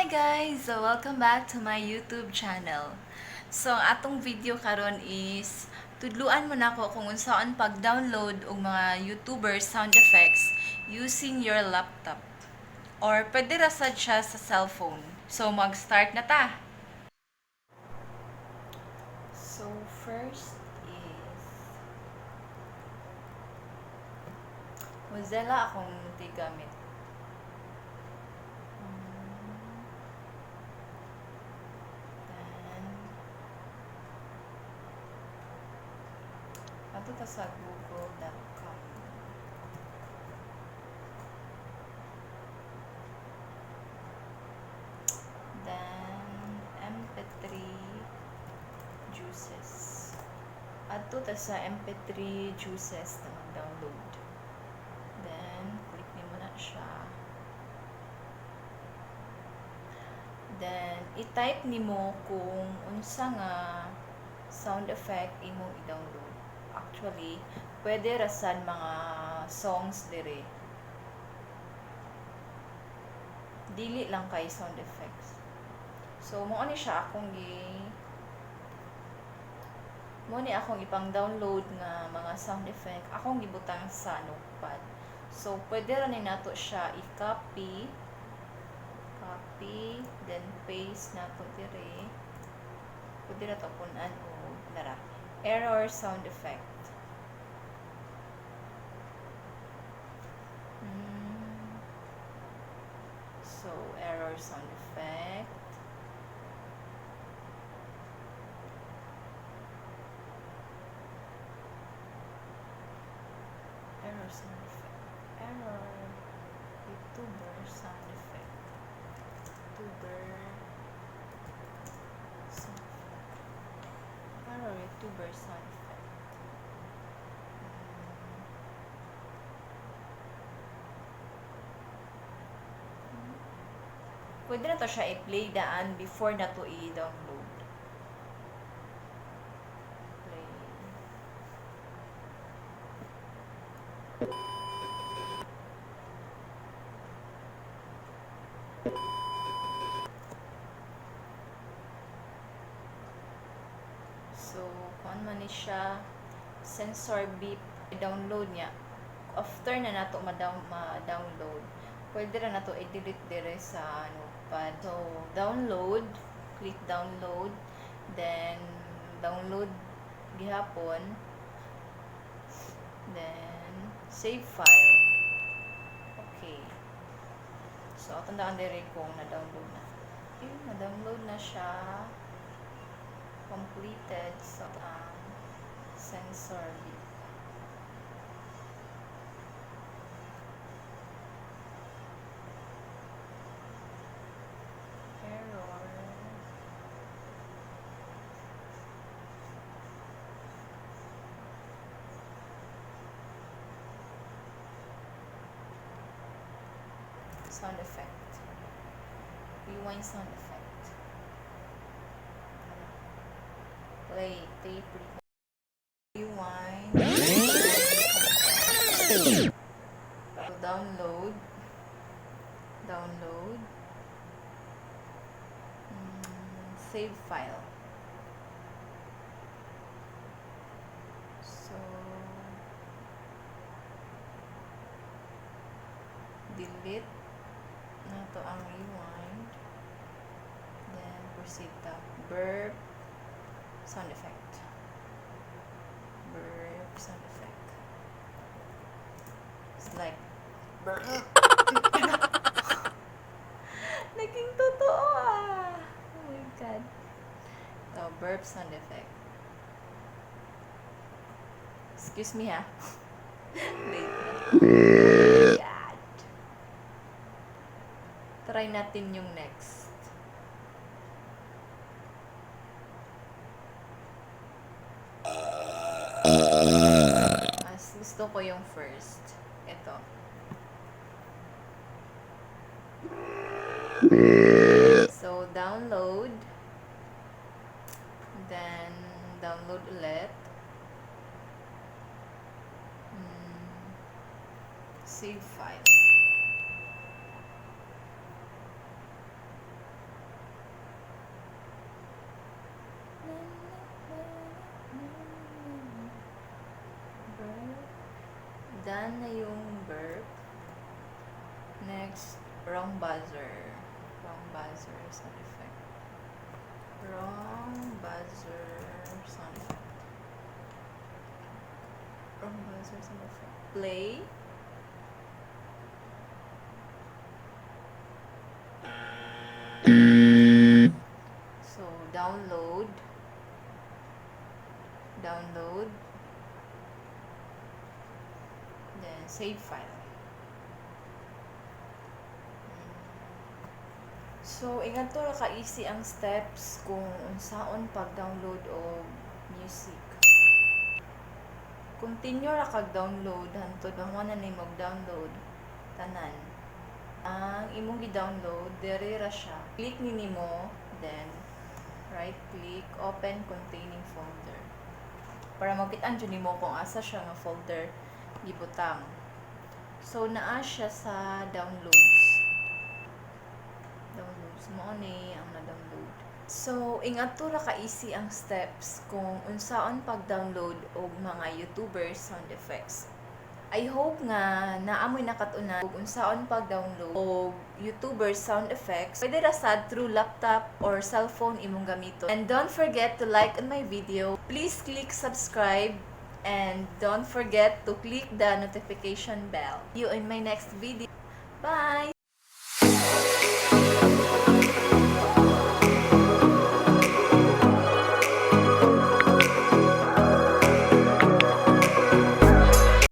Hi guys! So, welcome back to my YouTube channel. So, ang atong video karon is tudluan mo nako kung unsaon pag-download og mga YouTuber sound effects using your laptop. Or pwede ra sad siya sa cellphone. So, mag-start na ta. So, first is Mozilla akong tigamit. Ato ta sa google.com. Then, MP3 juices. Ato ta sa MP3 juices na mag-download. Then, click nimo na siya. Then, i-type nimo kung unsa nga sound effect imong i-download. Actually, pwede rasan mga songs dire. Dili lang kay sound effects. So, mo ni siya akong akong ipang-download nga mga sound effect. Akong gibutang sa notepad. So, pwede ra ni nato siya i-copy, then paste nato dire. Pwede na to punan o nara. Error sound effect. So, error sound effect. Error sound effect. Error. YouTuber sound effect. YouTuber sound effect. Error YouTuber sound effect. Pwede na to siya i-play daan before na to i-download. Play. So, kung man ni siya, censor beep, i-download niya. After na nato ma-download, pwede na nato i-delete dire sa notepad. So, download, click download, then download gihapon, then save file. Okay. So, tandaan dire kung na-download na. Okay, na-download na siya. Completed. So, censor beep. Sound effect. Rewind sound effect. Play, tape, rewind. So, download. Save file. So, delete na to ang rewind, then proceed to burp sound effect. Burp sound effect. It's like burp. Naging totoo ah. Oh my god. So, burp sound effect. Excuse me ha. Wait na. God. Try natin yung next. Mas gusto ko yung first. Ito. So, download. Then, download ulit. Save file. done na yung burp. Next, wrong buzzer. Wrong buzzer sound effect. Wrong buzzer sound effect. Wrong buzzer sound effect. Play. So, download. Download. Then, save file. So, ingat to ka easy ang steps kung unsaon pag-download o music. Continue ra kag-download hantod mahuna na mag-download tanan. Ang imong gi-download diri ra siya. Click nimo, then right click, open containing folder. Para makita jud nimo kung asa siya nga folder gibutang. So naa siya sa downloads. Downloads mo ni ang na-download. So ingat to ra ka easy ang steps kung unsaon pag-download og mga YouTuber sound effects. I hope nga naamoy nakatunan kung unsaon pag-download og YouTuber sound effects. Pwede ra sad through laptop or cellphone imong gamiton. And don't forget to like on my video. Please click subscribe and don't forget to click the notification bell. See you in my next video. Bye!